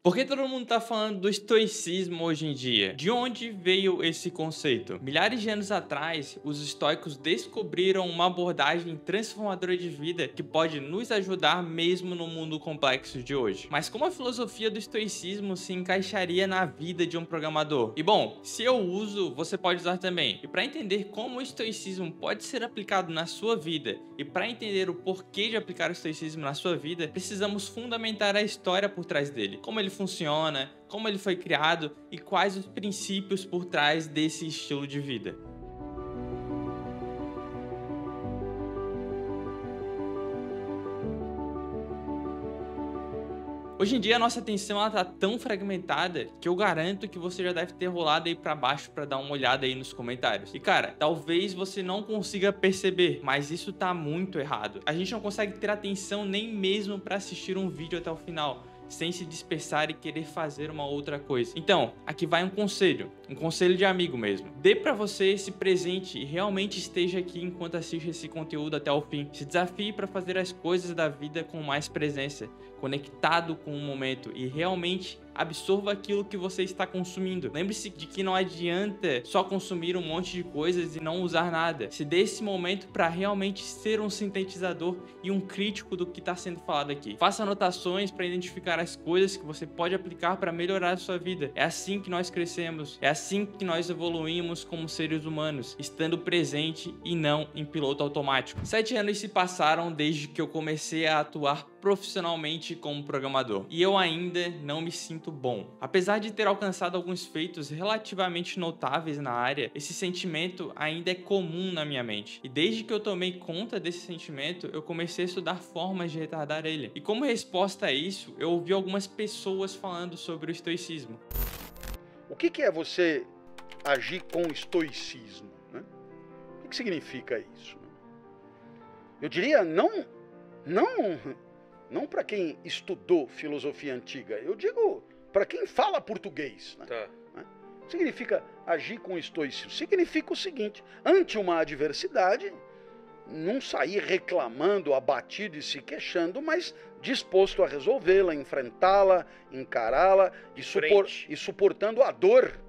Por que todo mundo tá falando do estoicismo hoje em dia? De onde veio esse conceito? Milhares de anos atrás, os estoicos descobriram uma abordagem transformadora de vida que pode nos ajudar mesmo no mundo complexo de hoje. Mas como a filosofia do estoicismo se encaixaria na vida de um programador? E bom, se eu uso, você pode usar também. E para entender como o estoicismo pode ser aplicado na sua vida e para entender o porquê de aplicar o estoicismo na sua vida, precisamos fundamentar a história por trás dele. Como ele funciona, como ele foi criado e quais os princípios por trás desse estilo de vida. Hoje em dia a nossa atenção tá tão fragmentada que eu garanto que você já deve ter rolado aí pra baixo pra dar uma olhada aí nos comentários. E cara, talvez você não consiga perceber, mas isso tá muito errado. A gente não consegue ter atenção nem mesmo pra assistir um vídeo até o final, sem se dispersar e querer fazer uma outra coisa. Então, aqui vai um conselho de amigo mesmo. Dê pra você esse presente e realmente esteja aqui enquanto assiste esse conteúdo até o fim. Se desafie para fazer as coisas da vida com mais presença, conectado com o momento e realmente absorva aquilo que você está consumindo. Lembre-se de que não adianta só consumir um monte de coisas e não usar nada. Se dê esse momento para realmente ser um sintetizador e um crítico do que está sendo falado aqui. Faça anotações para identificar as coisas que você pode aplicar para melhorar a sua vida. É assim que nós crescemos, é assim que nós evoluímos como seres humanos, estando presente e não em piloto automático. 7 anos se passaram desde que eu comecei a atuar profissionalmente como programador e eu ainda não me sinto bom. Apesar de ter alcançado alguns feitos relativamente notáveis na área, esse sentimento ainda é comum na minha mente. E desde que eu tomei conta desse sentimento, eu comecei a estudar formas de retardar ele. E como resposta a isso, eu ouvi algumas pessoas falando sobre o estoicismo. O que é você agir com estoicismo, né? O que significa isso? Eu diria não para quem estudou filosofia antiga, eu digo para quem fala português. Né? Tá. O que significa agir com estoicismo? Significa o seguinte: ante uma adversidade, não sair reclamando, abatido e se queixando, mas disposto a resolvê-la, enfrentá-la, encará-la e suportando a dor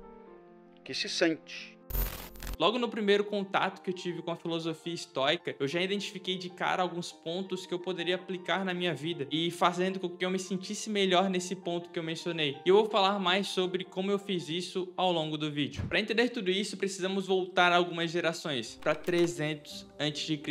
que se sente. Logo no primeiro contato que eu tive com a filosofia estoica, eu já identifiquei de cara alguns pontos que eu poderia aplicar na minha vida e fazendo com que eu me sentisse melhor nesse ponto que eu mencionei. E eu vou falar mais sobre como eu fiz isso ao longo do vídeo. Para entender tudo isso, precisamos voltar algumas gerações, para 300 a.C.,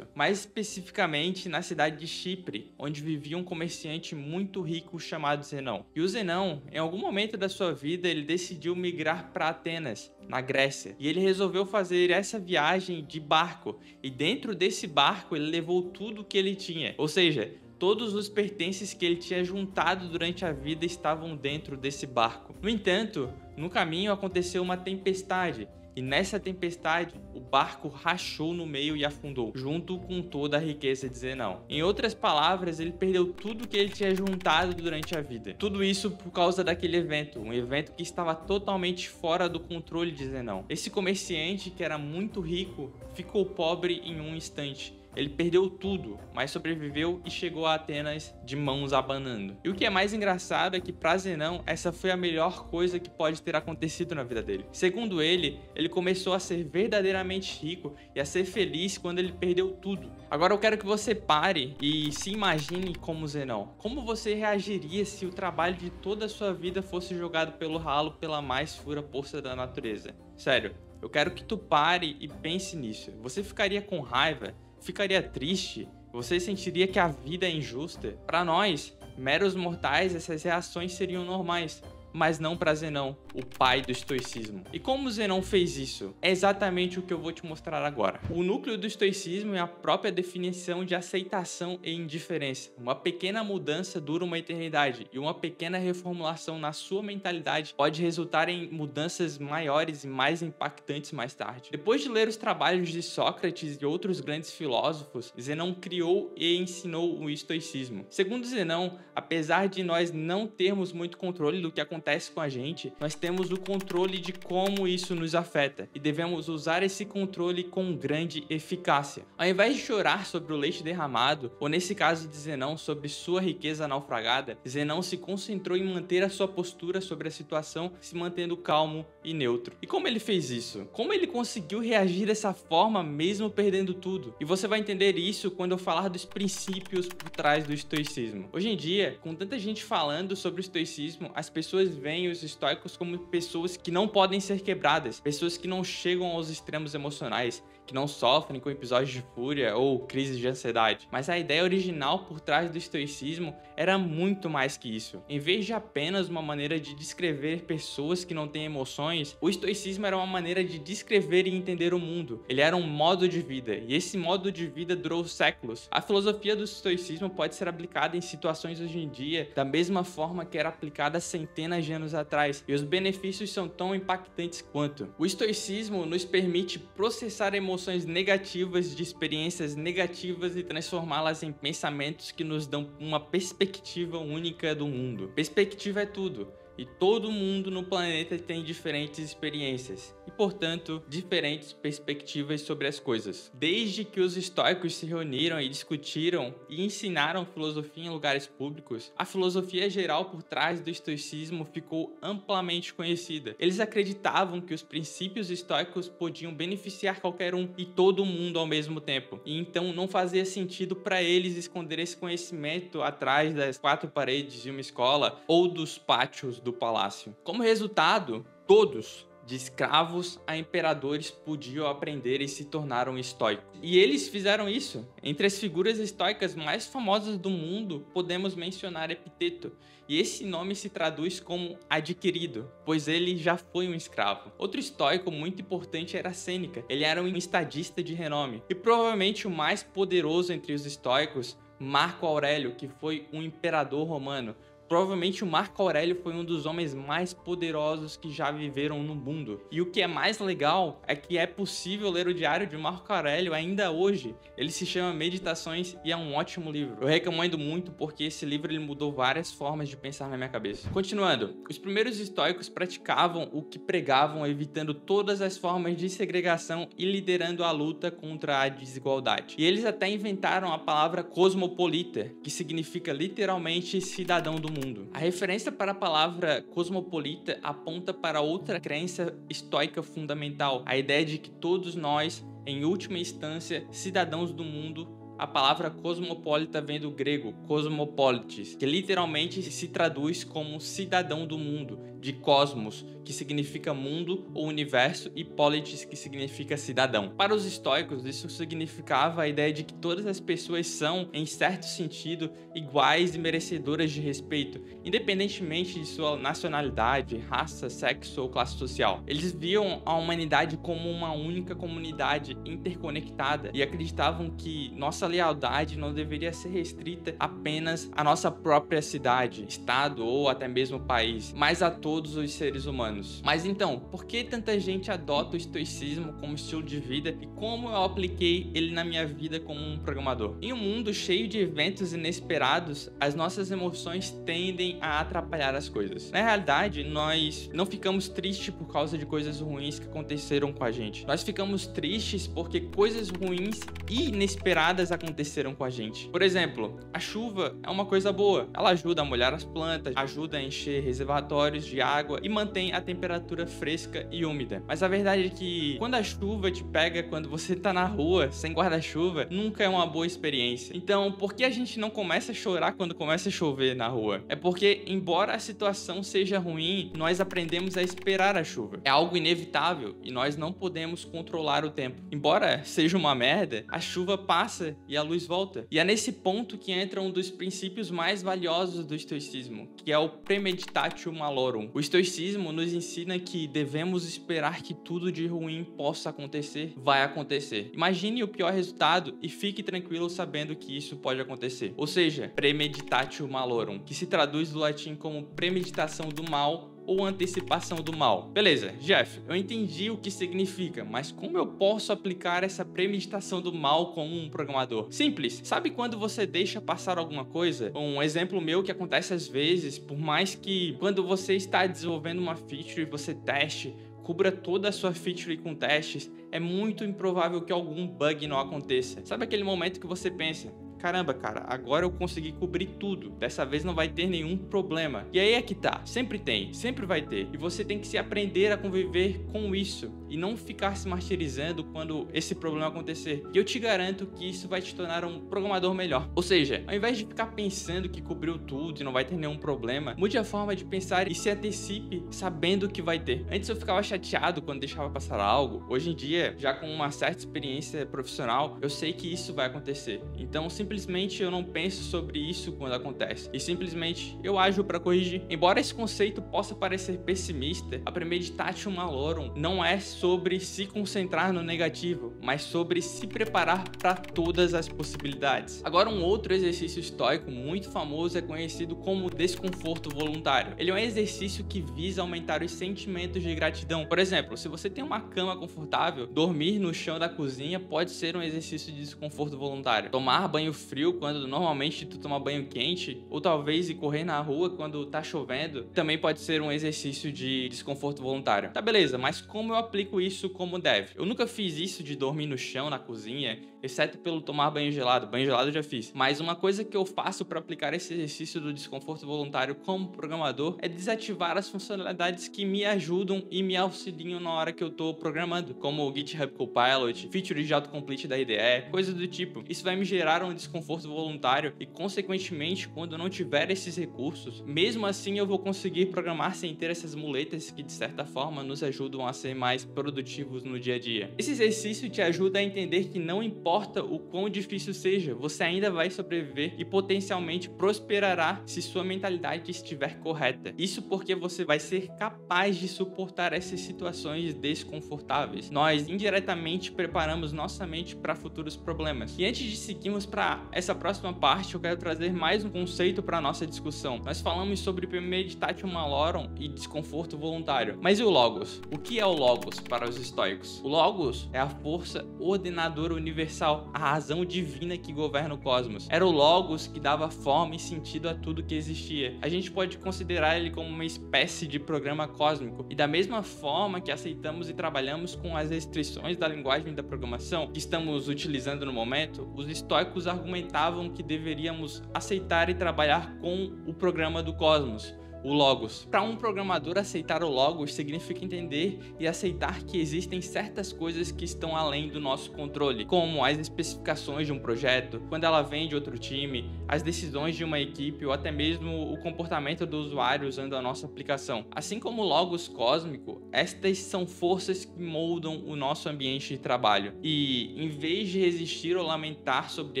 mais especificamente na cidade de Chipre, onde vivia um comerciante muito rico chamado Zenão. E o Zenão, em algum momento da sua vida, ele decidiu migrar para Atenas, na Grécia, e ele resolveu fazer essa viagem de barco, e dentro desse barco ele levou tudo que ele tinha, ou seja, todos os pertences que ele tinha juntado durante a vida estavam dentro desse barco. No entanto, no caminho aconteceu uma tempestade, e nessa tempestade, o barco rachou no meio e afundou, junto com toda a riqueza de Zenão. Em outras palavras, ele perdeu tudo que ele tinha juntado durante a vida. Tudo isso por causa daquele evento, um evento que estava totalmente fora do controle de Zenão. Esse comerciante, que era muito rico, ficou pobre em um instante. Ele perdeu tudo, mas sobreviveu e chegou a Atenas de mãos abanando. E o que é mais engraçado é que para Zenão, essa foi a melhor coisa que pode ter acontecido na vida dele. Segundo ele, ele começou a ser verdadeiramente rico e a ser feliz quando ele perdeu tudo. Agora eu quero que você pare e se imagine como Zenão. Como você reagiria se o trabalho de toda a sua vida fosse jogado pelo ralo pela mais pura força da natureza? Sério, eu quero que tu pare e pense nisso. Você ficaria com raiva? Ficaria triste? Você sentiria que a vida é injusta? Para nós, meros mortais, essas reações seriam normais, mas não para Zenão, o pai do estoicismo. E como Zenão fez isso? É exatamente o que eu vou te mostrar agora. O núcleo do estoicismo é a própria definição de aceitação e indiferença. Uma pequena mudança dura uma eternidade, e uma pequena reformulação na sua mentalidade pode resultar em mudanças maiores e mais impactantes mais tarde. Depois de ler os trabalhos de Sócrates e outros grandes filósofos, Zenão criou e ensinou o estoicismo. Segundo Zenão, apesar de nós não termos muito controle do que acontece acontece com a gente, nós temos o controle de como isso nos afeta e devemos usar esse controle com grande eficácia. Ao invés de chorar sobre o leite derramado, ou nesse caso de Zenão sobre sua riqueza naufragada, Zenão se concentrou em manter a sua postura sobre a situação, se mantendo calmo e neutro. E como ele fez isso? Como ele conseguiu reagir dessa forma mesmo perdendo tudo? E você vai entender isso quando eu falar dos princípios por trás do estoicismo. Hoje em dia, com tanta gente falando sobre o estoicismo, as pessoas veem os estoicos como pessoas que não podem ser quebradas, pessoas que não chegam aos extremos emocionais, que não sofrem com episódios de fúria ou crises de ansiedade. Mas a ideia original por trás do estoicismo era muito mais que isso. Em vez de apenas uma maneira de descrever pessoas que não têm emoções, o estoicismo era uma maneira de descrever e entender o mundo. Ele era um modo de vida, e esse modo de vida durou séculos. A filosofia do estoicismo pode ser aplicada em situações hoje em dia da mesma forma que era aplicada centenas de anos atrás, e os benefícios são tão impactantes quanto. O estoicismo nos permite processar emoções negativas de experiências negativas e transformá-las em pensamentos que nos dão uma perspectiva única do mundo. Perspectiva é tudo. E todo mundo no planeta tem diferentes experiências e, portanto, diferentes perspectivas sobre as coisas. Desde que os estoicos se reuniram e discutiram e ensinaram filosofia em lugares públicos, a filosofia geral por trás do estoicismo ficou amplamente conhecida. Eles acreditavam que os princípios estoicos podiam beneficiar qualquer um e todo mundo ao mesmo tempo. E então não fazia sentido para eles esconder esse conhecimento atrás das quatro paredes de uma escola ou dos pátios do palácio. Como resultado, todos, de escravos a imperadores, podiam aprender e se tornaram estoicos. E eles fizeram isso. Entre as figuras estoicas mais famosas do mundo, podemos mencionar Epiteto. E esse nome se traduz como adquirido, pois ele já foi um escravo. Outro estoico muito importante era Sêneca. Ele era um estadista de renome. E provavelmente o mais poderoso entre os estoicos, Marco Aurélio, que foi um imperador romano. Provavelmente o Marco Aurélio foi um dos homens mais poderosos que já viveram no mundo. E o que é mais legal é que é possível ler o diário de Marco Aurélio ainda hoje. Ele se chama Meditações e é um ótimo livro. Eu recomendo muito porque esse livro ele mudou várias formas de pensar na minha cabeça. Continuando, os primeiros estoicos praticavam o que pregavam, evitando todas as formas de segregação e liderando a luta contra a desigualdade. E eles até inventaram a palavra cosmopolita, que significa literalmente cidadão do mundo. A referência para a palavra cosmopolita aponta para outra crença estoica fundamental, a ideia de que todos nós, em última instância, cidadãos do mundo. A palavra cosmopolita vem do grego cosmopolites, que literalmente se traduz como cidadão do mundo, de cosmos, que significa mundo ou universo, e politis, que significa cidadão. Para os estoicos, isso significava a ideia de que todas as pessoas são, em certo sentido, iguais e merecedoras de respeito, independentemente de sua nacionalidade, raça, sexo ou classe social. Eles viam a humanidade como uma única comunidade interconectada e acreditavam que nossa lealdade não deveria ser restrita apenas à nossa própria cidade, estado ou até mesmo país, mas a todos os seres humanos. Mas então, por que tanta gente adota o estoicismo como estilo de vida e como eu apliquei ele na minha vida como um programador? Em um mundo cheio de eventos inesperados, as nossas emoções tendem a atrapalhar as coisas. Na realidade, nós não ficamos tristes por causa de coisas ruins que aconteceram com a gente. Nós ficamos tristes porque coisas ruins e inesperadas aconteceram com a gente. Por exemplo, a chuva é uma coisa boa. Ela ajuda a molhar as plantas, ajuda a encher reservatórios de água e mantém a temperatura fresca e úmida. Mas a verdade é que quando a chuva te pega, quando você tá na rua sem guarda-chuva, nunca é uma boa experiência. Então, por que a gente não começa a chorar quando começa a chover na rua? É porque, embora a situação seja ruim, nós aprendemos a esperar a chuva. É algo inevitável e nós não podemos controlar o tempo. Embora seja uma merda, a chuva passa e a luz volta. E é nesse ponto que entra um dos princípios mais valiosos do estoicismo, que é o premeditatio malorum. O estoicismo nos ensina que devemos esperar que tudo de ruim possa acontecer, vai acontecer. Imagine o pior resultado e fique tranquilo sabendo que isso pode acontecer. Ou seja, premeditatio malorum, que se traduz do latim como premeditação do mal ou antecipação do mal? Beleza, Jeff, eu entendi o que significa, mas como eu posso aplicar essa premeditação do mal como um programador? Simples. Sabe quando você deixa passar alguma coisa? Um exemplo meu que acontece às vezes, por mais que quando você está desenvolvendo uma feature e você teste, cubra toda a sua feature com testes, é muito improvável que algum bug não aconteça. Sabe aquele momento que você pensa: caramba, cara, agora eu consegui cobrir tudo. Dessa vez não vai ter nenhum problema. E aí é que tá. Sempre tem, sempre vai ter. E você tem que se aprender a conviver com isso e não ficar se martirizando quando esse problema acontecer. E eu te garanto que isso vai te tornar um programador melhor. Ou seja, ao invés de ficar pensando que cobriu tudo e não vai ter nenhum problema, mude a forma de pensar e se antecipe sabendo que vai ter. Antes eu ficava chateado quando deixava passar algo. Hoje em dia, já com uma certa experiência profissional, eu sei que isso vai acontecer. Então, simplesmente eu não penso sobre isso quando acontece. E simplesmente eu ajo para corrigir. Embora esse conceito possa parecer pessimista, a Premeditatio Malorum não é sobre se concentrar no negativo, mas sobre se preparar para todas as possibilidades. Agora, um outro exercício estoico muito famoso é conhecido como desconforto voluntário. Ele é um exercício que visa aumentar os sentimentos de gratidão. Por exemplo, se você tem uma cama confortável, dormir no chão da cozinha pode ser um exercício de desconforto voluntário. Tomar banho frio quando normalmente tu toma banho quente, ou talvez ir correr na rua quando tá chovendo, também pode ser um exercício de desconforto voluntário. Tá, beleza, mas como eu aplico isso como deve? Eu nunca fiz isso de dormir no chão na cozinha, exceto pelo tomar banho gelado. Banho gelado eu já fiz. Mas uma coisa que eu faço para aplicar esse exercício do desconforto voluntário como programador é desativar as funcionalidades que me ajudam e me auxiliam na hora que eu tô programando, como o GitHub Copilot, features de autocomplete da IDE, coisa do tipo. Isso vai me gerar um desconforto voluntário e, consequentemente, quando eu não tiver esses recursos, mesmo assim eu vou conseguir programar sem ter essas muletas que, de certa forma, nos ajudam a ser mais produtivos no dia a dia. Esse exercício te ajuda a entender que não importa o quão difícil seja, você ainda vai sobreviver e potencialmente prosperará se sua mentalidade estiver correta. Isso porque você vai ser capaz de suportar essas situações desconfortáveis. Nós indiretamente preparamos nossa mente para futuros problemas. E antes de seguirmos para essa próxima parte, eu quero trazer mais um conceito para nossa discussão. Nós falamos sobre Premeditatio Malorum e desconforto voluntário. Mas e o Logos? O que é o Logos para os estoicos? O Logos é a força ordenadora universal, a razão divina que governa o cosmos. Era o Logos que dava forma e sentido a tudo que existia. A gente pode considerar ele como uma espécie de programa cósmico. E da mesma forma que aceitamos e trabalhamos com as restrições da linguagem da programação que estamos utilizando no momento, os estoicos argumentavam que deveríamos aceitar e trabalhar com o programa do cosmos, o Logos. Para um programador, aceitar o Logos significa entender e aceitar que existem certas coisas que estão além do nosso controle, como as especificações de um projeto, quando ela vem de outro time, as decisões de uma equipe ou até mesmo o comportamento do usuário usando a nossa aplicação. Assim como o Logos cósmico, estas são forças que moldam o nosso ambiente de trabalho e, em vez de resistir ou lamentar sobre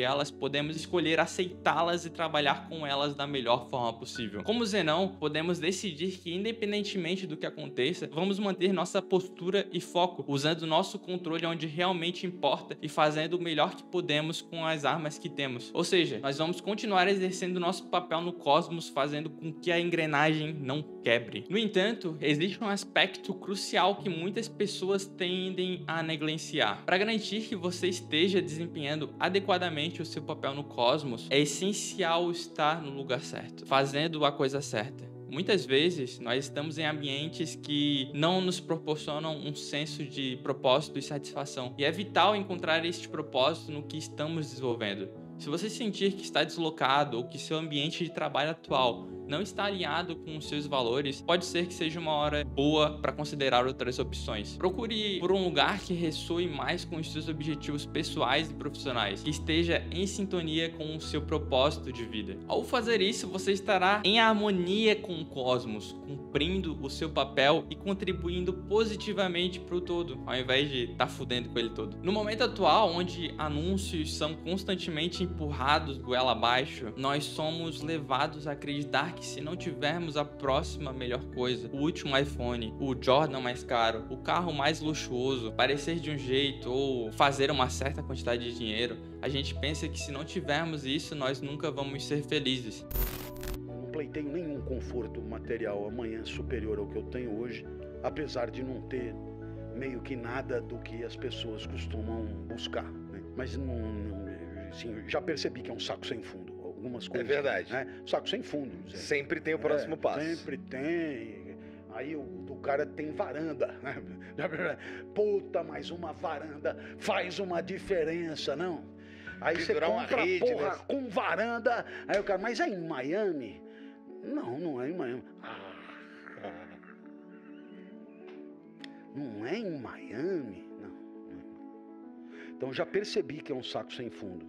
elas, podemos escolher aceitá-las e trabalhar com elas da melhor forma possível. Como Zenão, podemos decidir que, independentemente do que aconteça, vamos manter nossa postura e foco, usando nosso controle onde realmente importa e fazendo o melhor que podemos com as armas que temos. Ou seja, nós vamos continuar exercendo nosso papel no cosmos, fazendo com que a engrenagem não quebre. No entanto, existe um aspecto crucial que muitas pessoas tendem a negligenciar. Para garantir que você esteja desempenhando adequadamente o seu papel no cosmos, é essencial estar no lugar certo, fazendo a coisa certa. Muitas vezes, nós estamos em ambientes que não nos proporcionam um senso de propósito e satisfação. E é vital encontrar este propósito no que estamos desenvolvendo. Se você sentir que está deslocado ou que seu ambiente de trabalho atual não está alinhado com os seus valores, pode ser que seja uma hora boa para considerar outras opções. Procure por um lugar que ressoe mais com os seus objetivos pessoais e profissionais, que esteja em sintonia com o seu propósito de vida. Ao fazer isso, você estará em harmonia com o cosmos, cumprindo o seu papel e contribuindo positivamente para o todo, ao invés de estar fudendo com ele todo. No momento atual, onde anúncios são constantemente empurrados goela abaixo, nós somos levados a acreditar que se não tivermos a próxima melhor coisa, o último iPhone, o Jordan mais caro, o carro mais luxuoso, parecer de um jeito ou fazer uma certa quantidade de dinheiro, a gente pensa que se não tivermos isso, nós nunca vamos ser felizes. Play tenho nenhum conforto material amanhã superior ao que eu tenho hoje, apesar de não ter meio que nada do que as pessoas costumam buscar, né? Mas assim, já percebi que é um saco sem fundo, algumas coisas. É verdade. Né? Saco sem fundo. Sempre tem o próximo passo. Sempre tem. Aí o cara tem varanda, né? Puta, mas uma varanda faz uma diferença, não? Aí você compra uma rede, porra, né? Com varanda, aí o cara, mas é em Miami? Não, não é em Miami. Não é em Miami? Não. Então já percebi que é um saco sem fundo.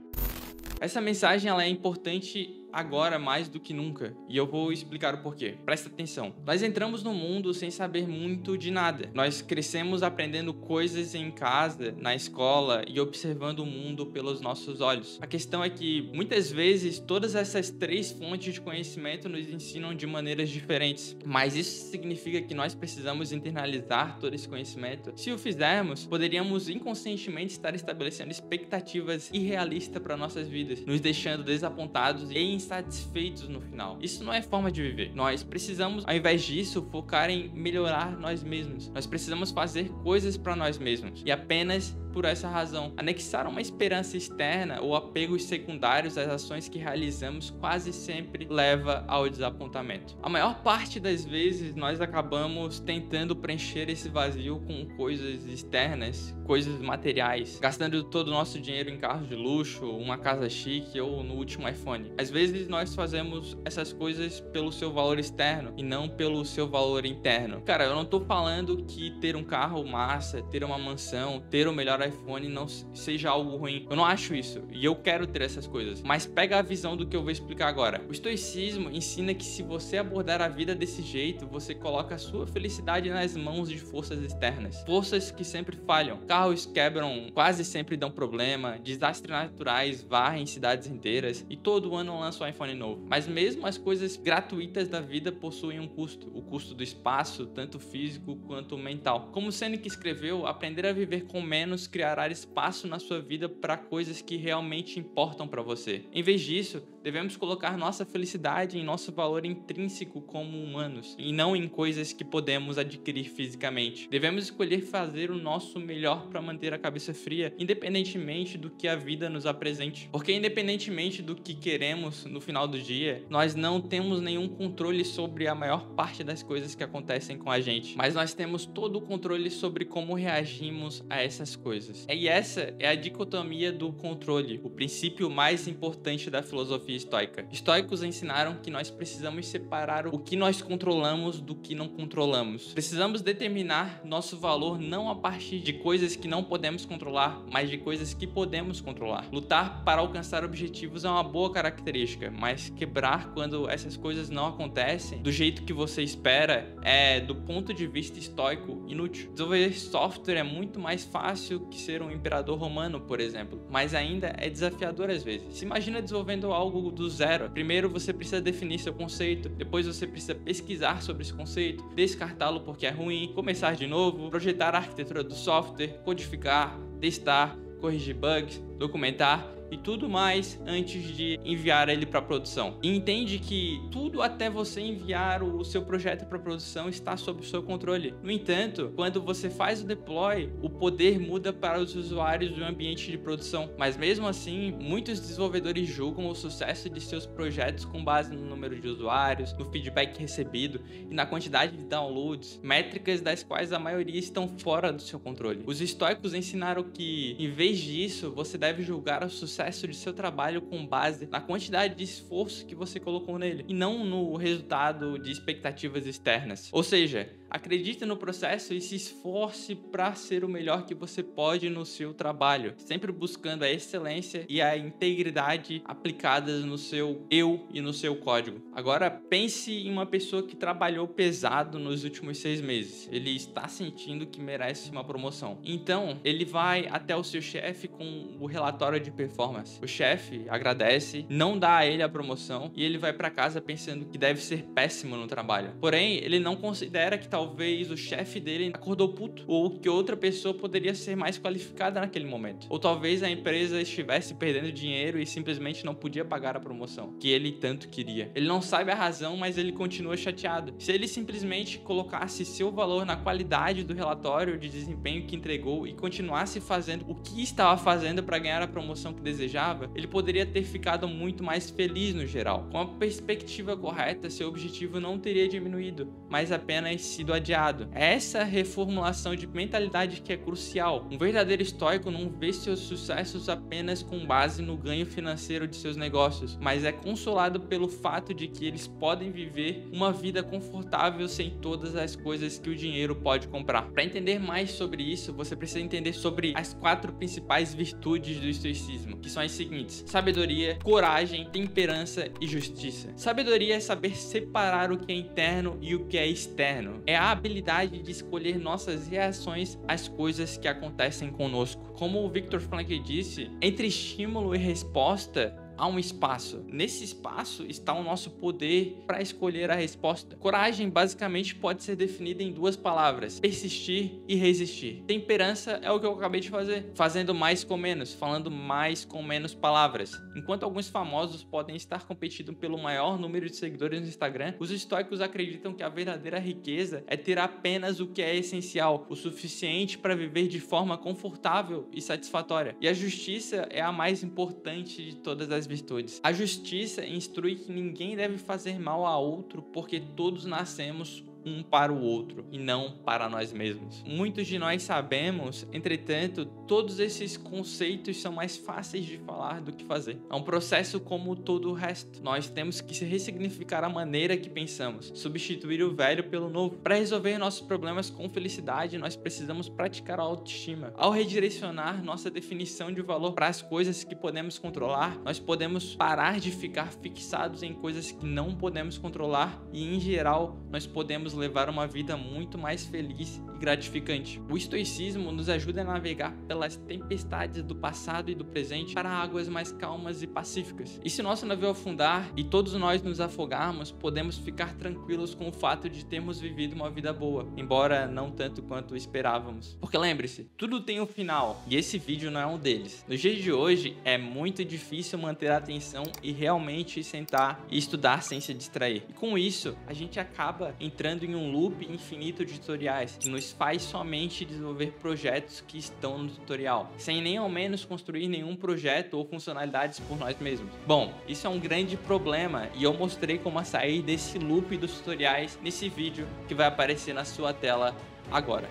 Essa mensagem ela é importante agora mais do que nunca, e eu vou explicar o porquê. Presta atenção. Nós entramos no mundo sem saber muito de nada. Nós crescemos aprendendo coisas em casa, na escola e observando o mundo pelos nossos olhos. A questão é que muitas vezes todas essas três fontes de conhecimento nos ensinam de maneiras diferentes, mas isso significa que nós precisamos internalizar todo esse conhecimento. Se o fizermos, poderíamos inconscientemente estar estabelecendo expectativas irrealistas para nossas vidas, nos deixando desapontados e insatisfeitos no final. Isso não é forma de viver. Nós precisamos, ao invés disso, focar em melhorar nós mesmos. Nós precisamos fazer coisas para nós mesmos. E apenas por essa razão, anexar uma esperança externa ou apegos secundários às ações que realizamos quase sempre leva ao desapontamento. A maior parte das vezes nós acabamos tentando preencher esse vazio com coisas externas, coisas materiais, gastando todo o nosso dinheiro em carros de luxo, uma casa chique ou no último iPhone. Às vezes nós fazemos essas coisas pelo seu valor externo e não pelo seu valor interno. Cara, eu não tô falando que ter um carro massa, ter uma mansão, ter o melhor iPhone não seja algo ruim. Eu não acho isso e eu quero ter essas coisas. Mas pega a visão do que eu vou explicar agora. O estoicismo ensina que se você abordar a vida desse jeito, você coloca a sua felicidade nas mãos de forças externas. Forças que sempre falham. Carros quebram, quase sempre dão problema. Desastres naturais varrem cidades inteiras e todo ano lançam um iPhone novo. Mas mesmo as coisas gratuitas da vida possuem um custo. O custo do espaço, tanto físico quanto mental. Como Seneca escreveu, aprender a viver com menos criará espaço na sua vida para coisas que realmente importam para você. Em vez disso, devemos colocar nossa felicidade em nosso valor intrínseco como humanos e não em coisas que podemos adquirir fisicamente. Devemos escolher fazer o nosso melhor para manter a cabeça fria, independentemente do que a vida nos apresente. Porque independentemente do que queremos no final do dia, nós não temos nenhum controle sobre a maior parte das coisas que acontecem com a gente, mas nós temos todo o controle sobre como reagimos a essas coisas. E essa é a dicotomia do controle, o princípio mais importante da filosofia estoica. Estoicos ensinaram que nós precisamos separar o que nós controlamos do que não controlamos. Precisamos determinar nosso valor não a partir de coisas que não podemos controlar, mas de coisas que podemos controlar. Lutar para alcançar objetivos é uma boa característica, mas quebrar quando essas coisas não acontecem do jeito que você espera é, do ponto de vista estoico, inútil. Desenvolver software é muito mais fácil que ser um imperador romano, por exemplo, mas ainda é desafiador às vezes. Se imagina desenvolvendo algo do zero. Primeiro você precisa definir seu conceito, depois você precisa pesquisar sobre esse conceito, descartá-lo porque é ruim, começar de novo, projetar a arquitetura do software, codificar, testar, corrigir bugs, documentar e tudo mais antes de enviar ele para produção. E entende que tudo até você enviar o seu projeto para produção está sob o seu controle. No entanto, quando você faz o deploy, o poder muda para os usuários do ambiente de produção. Mas mesmo assim, muitos desenvolvedores julgam o sucesso de seus projetos com base no número de usuários, no feedback recebido e na quantidade de downloads, métricas das quais a maioria estão fora do seu controle. Os estoicos ensinaram que, em vez disso, você deve julgar o sucesso de seu trabalho com base na quantidade de esforço que você colocou nele e não no resultado de expectativas externas. Ou seja, acredite no processo e se esforce para ser o melhor que você pode no seu trabalho, sempre buscando a excelência e a integridade aplicadas no seu eu e no seu código. Agora pense em uma pessoa que trabalhou pesado nos últimos 6 meses. Ele está sentindo que merece uma promoção. Então, ele vai até o seu chefe com o relatório de performance. O chefe agradece, não dá a ele a promoção e ele vai para casa pensando que deve ser péssimo no trabalho. Porém, ele não considera que talvez talvez o chefe dele acordou puto, ou que outra pessoa poderia ser mais qualificada naquele momento. Ou talvez a empresa estivesse perdendo dinheiro e simplesmente não podia pagar a promoção que ele tanto queria. Ele não sabe a razão, mas ele continua chateado. Se ele simplesmente colocasse seu valor na qualidade do relatório de desempenho que entregou e continuasse fazendo o que estava fazendo para ganhar a promoção que desejava, ele poderia ter ficado muito mais feliz no geral. Com a perspectiva correta, seu objetivo não teria diminuído, mas apenas sido adiado. É essa reformulação de mentalidade que é crucial. Um verdadeiro estoico não vê seus sucessos apenas com base no ganho financeiro de seus negócios, mas é consolado pelo fato de que eles podem viver uma vida confortável sem todas as coisas que o dinheiro pode comprar. Para entender mais sobre isso, você precisa entender sobre as 4 principais virtudes do estoicismo, que são as seguintes: sabedoria, coragem, temperança e justiça. Sabedoria é saber separar o que é interno e o que é externo. É a habilidade de escolher nossas reações às coisas que acontecem conosco. Como o Viktor Frankl disse, entre estímulo e resposta há um espaço. Nesse espaço está o nosso poder para escolher a resposta. Coragem basicamente pode ser definida em 2 palavras: persistir e resistir. Temperança é o que eu acabei de fazer, fazendo mais com menos, falando mais com menos palavras. Enquanto alguns famosos podem estar competindo pelo maior número de seguidores no Instagram, os estoicos acreditam que a verdadeira riqueza é ter apenas o que é essencial, o suficiente para viver de forma confortável e satisfatória. E a justiça é a mais importante de todas as virtudes. A justiça instrui que ninguém deve fazer mal a outro, porque todos nascemos um para o outro e não para nós mesmos. Muitos de nós sabemos, entretanto, todos esses conceitos são mais fáceis de falar do que fazer. É um processo como todo o resto. Nós temos que ressignificar a maneira que pensamos, substituir o velho pelo novo. Para resolver nossos problemas com felicidade, nós precisamos praticar a autoestima. Ao redirecionar nossa definição de valor para as coisas que podemos controlar, nós podemos parar de ficar fixados em coisas que não podemos controlar e, em geral, nós podemos levar uma vida muito mais feliz e gratificante. O estoicismo nos ajuda a navegar pelas tempestades do passado e do presente para águas mais calmas e pacíficas. E se nosso navio afundar e todos nós nos afogarmos, podemos ficar tranquilos com o fato de termos vivido uma vida boa, embora não tanto quanto esperávamos. Porque lembre-se, tudo tem um final, e esse vídeo não é um deles. Nos dias de hoje, é muito difícil manter a atenção e realmente sentar e estudar sem se distrair. E com isso, a gente acaba entrando em um loop infinito de tutoriais que nos faz somente desenvolver projetos que estão no tutorial, sem nem ao menos construir nenhum projeto ou funcionalidades por nós mesmos. Bom, isso é um grande problema e eu mostrei como sair desse loop dos tutoriais nesse vídeo que vai aparecer na sua tela agora.